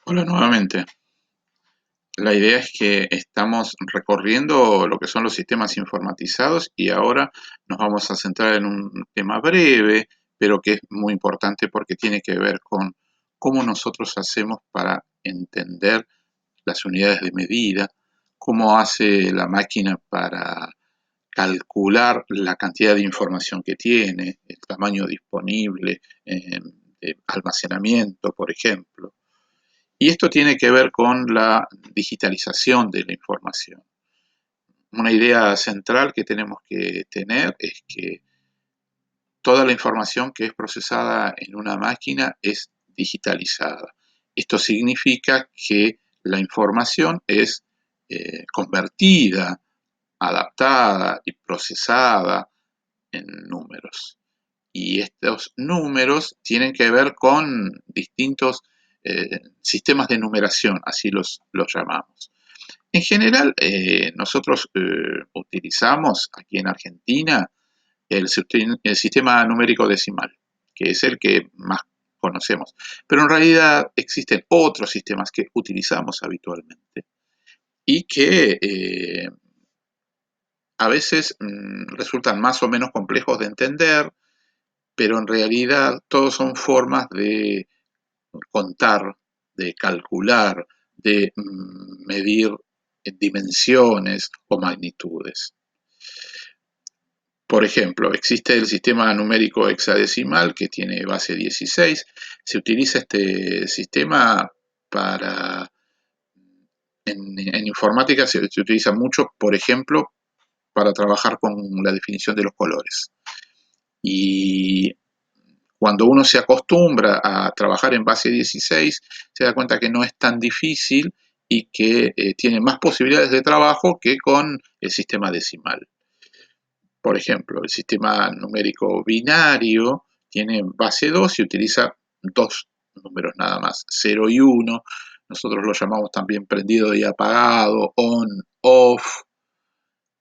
Hola nuevamente. La idea es que estamos recorriendo lo que son los sistemas informatizados y ahora nos vamos a centrar en un tema breve, pero que es muy importante porque tiene que ver con cómo nosotros hacemos para entender las unidades de medida, cómo hace la máquina para calcular la cantidad de información que tiene, el tamaño disponible, de almacenamiento, por ejemplo. Y esto tiene que ver con la digitalización de la información. Una idea central que tenemos que tener es que toda la información que es procesada en una máquina es digitalizada. Esto significa que la información es convertida, adaptada y procesada en números. Y estos números tienen que ver con distintos sistemas de numeración, así los llamamos. En general, nosotros utilizamos aquí en Argentina el sistema numérico decimal, que es el que más conocemos. Pero en realidad existen otros sistemas que utilizamos habitualmente y que a veces resultan más o menos complejos de entender, pero en realidad todos son formas de contar, de calcular, de medir dimensiones o magnitudes. Por ejemplo, existe el sistema numérico hexadecimal que tiene base 16. Se utiliza este sistema para, en informática se utiliza mucho, por ejemplo, para trabajar con la definición de los colores. Y cuando uno se acostumbra a trabajar en base 16, se da cuenta que no es tan difícil y que tiene más posibilidades de trabajo que con el sistema decimal. Por ejemplo, el sistema numérico binario tiene base 2 y utiliza dos números nada más, 0 y 1. Nosotros lo llamamos también prendido y apagado, on, off,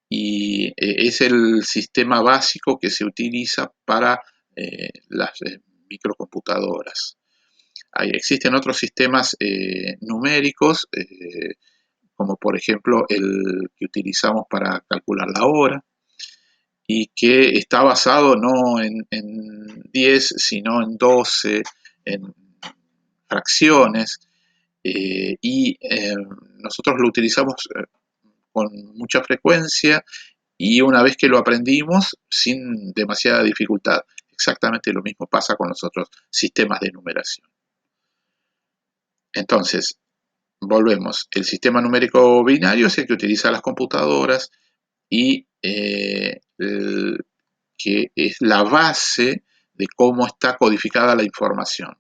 y es el sistema básico que se utiliza para las microcomputadoras. Existen otros sistemas numéricos, como por ejemplo el que utilizamos para calcular la hora, y que está basado no en 10, sino en 12, en fracciones, y nosotros lo utilizamos con mucha frecuencia y una vez que lo aprendimos, sin demasiada dificultad. Exactamente lo mismo pasa con los otros sistemas de numeración. Entonces, volvemos. El sistema numérico binario es el que utiliza las computadoras y que es la base de cómo está codificada la información.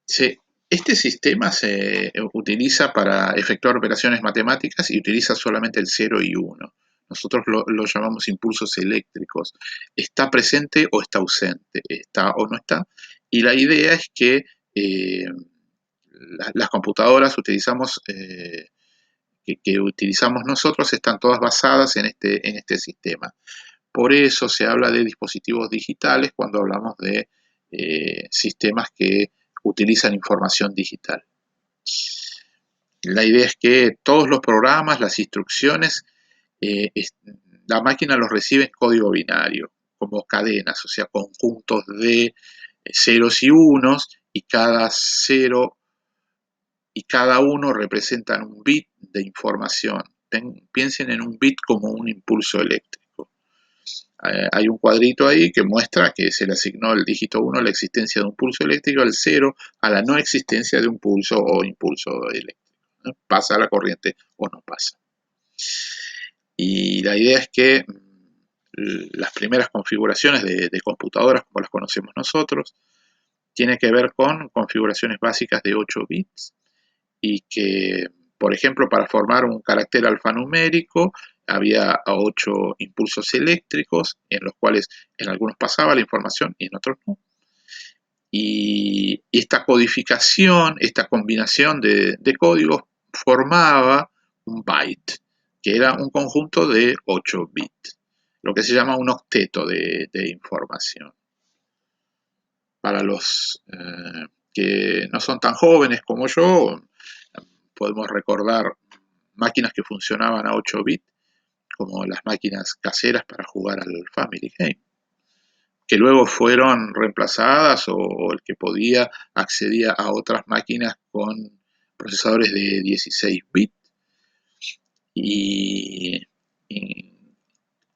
Este sistema se utiliza para efectuar operaciones matemáticas y utiliza solamente el 0 y 1. Nosotros lo llamamos impulsos eléctricos. Está presente o está ausente, está o no está. Y la idea es que las computadoras que utilizamos nosotros están todas basadas en este sistema. Por eso se habla de dispositivos digitales cuando hablamos de sistemas que utilizan información digital. La idea es que todos los programas, las instrucciones, eh, es- la máquina los recibe en código binario, como cadenas, o sea, conjuntos de ceros y unos, y cada cero y cada uno representan un bit de información. Piensen en un bit como un impulso eléctrico. Hay un cuadrito ahí que muestra que se le asignó el dígito 1 a la existencia de un pulso eléctrico, al 0 a la no existencia de un pulso o impulso eléctrico. ¿No? Pasa la corriente o no pasa. Y la idea es que las primeras configuraciones de computadoras, como las conocemos nosotros, tienen que ver con configuraciones básicas de 8 bits y que, por ejemplo, para formar un carácter alfanumérico había 8 impulsos eléctricos en los cuales en algunos pasaba la información y en otros no. Y esta codificación, esta combinación de códigos formaba un byte, que era un conjunto de 8 bits, lo que se llama un octeto de información. Para los que no son tan jóvenes como yo, podemos recordar máquinas que funcionaban a 8 bits, como las máquinas caseras para jugar al Family Game, que luego fueron reemplazadas o el que podía accedía a otras máquinas con procesadores de 16 bits y, y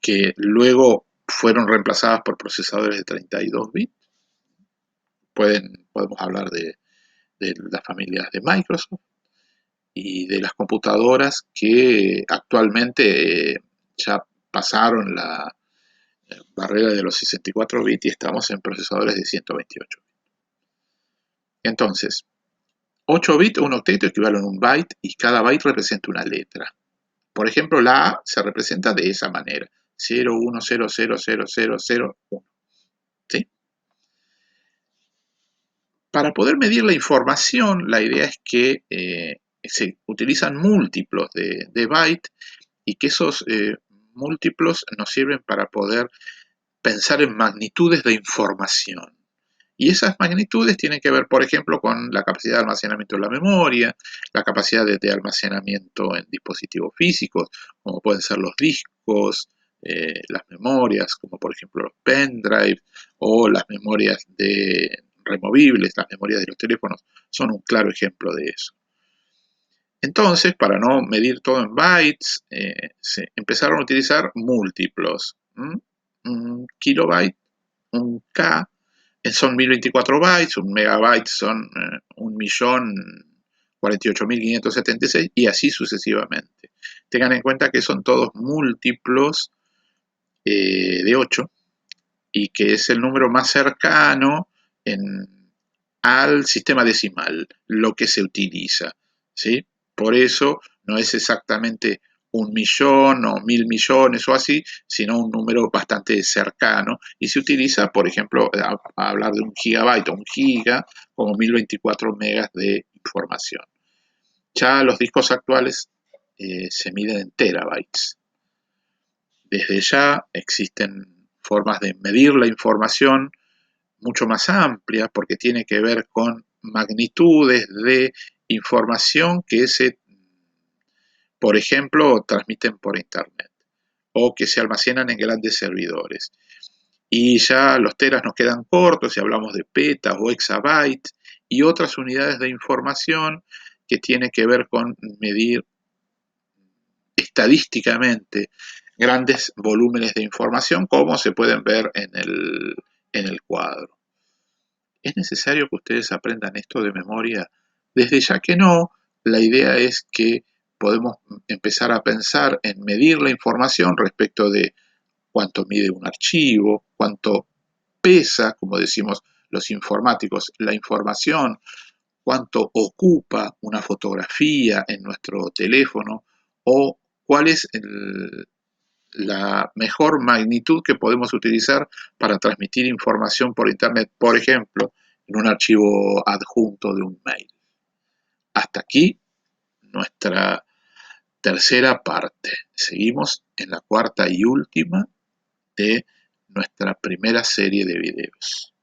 que luego fueron reemplazadas por procesadores de 32 bits. Podemos hablar de las familias de Microsoft y de las computadoras que actualmente ya pasaron la barrera de los 64 bits y estamos en procesadores de 128 bits. Entonces, 8 bits, un octeto equivale a un byte y cada byte representa una letra. Por ejemplo, la A se representa de esa manera, 01000001. ¿Sí? Para poder medir la información, la idea es que se utilizan múltiplos de byte y que esos múltiplos nos sirven para poder pensar en magnitudes de información. Y esas magnitudes tienen que ver, por ejemplo, con la capacidad de almacenamiento de la memoria, la capacidad de almacenamiento en dispositivos físicos, como pueden ser los discos, las memorias, como por ejemplo los pendrive, o las memorias removibles, las memorias de los teléfonos, son un claro ejemplo de eso. Entonces, para no medir todo en bytes, se empezaron a utilizar múltiplos. Un kilobyte, un K, son 1024 bytes, un megabyte son 1.048.576 y así sucesivamente. Tengan en cuenta que son todos múltiplos de 8 y que es el número más cercano al sistema decimal, lo que se utiliza, ¿sí? Por eso no es exactamente 1.000.000 o 1.000.000.000 o así, sino un número bastante cercano y se utiliza, por ejemplo, a hablar de un gigabyte o un giga como 1024 megas de información. Ya los discos actuales se miden en terabytes. Desde ya existen formas de medir la información mucho más amplia porque tiene que ver con magnitudes de información que se, por ejemplo, transmiten por internet o que se almacenan en grandes servidores. Y ya los teras nos quedan cortos si hablamos de petas o exabytes y otras unidades de información que tiene que ver con medir estadísticamente grandes volúmenes de información como se pueden ver en el cuadro. ¿Es necesario que ustedes aprendan esto de memoria? Desde ya que no, la idea es que podemos empezar a pensar en medir la información respecto de cuánto mide un archivo, cuánto pesa, como decimos los informáticos, la información, cuánto ocupa una fotografía en nuestro teléfono o cuál es la mejor magnitud que podemos utilizar para transmitir información por Internet, por ejemplo, en un archivo adjunto de un mail. Hasta aquí nuestra tercera parte. Seguimos en la cuarta y última de nuestra primera serie de videos.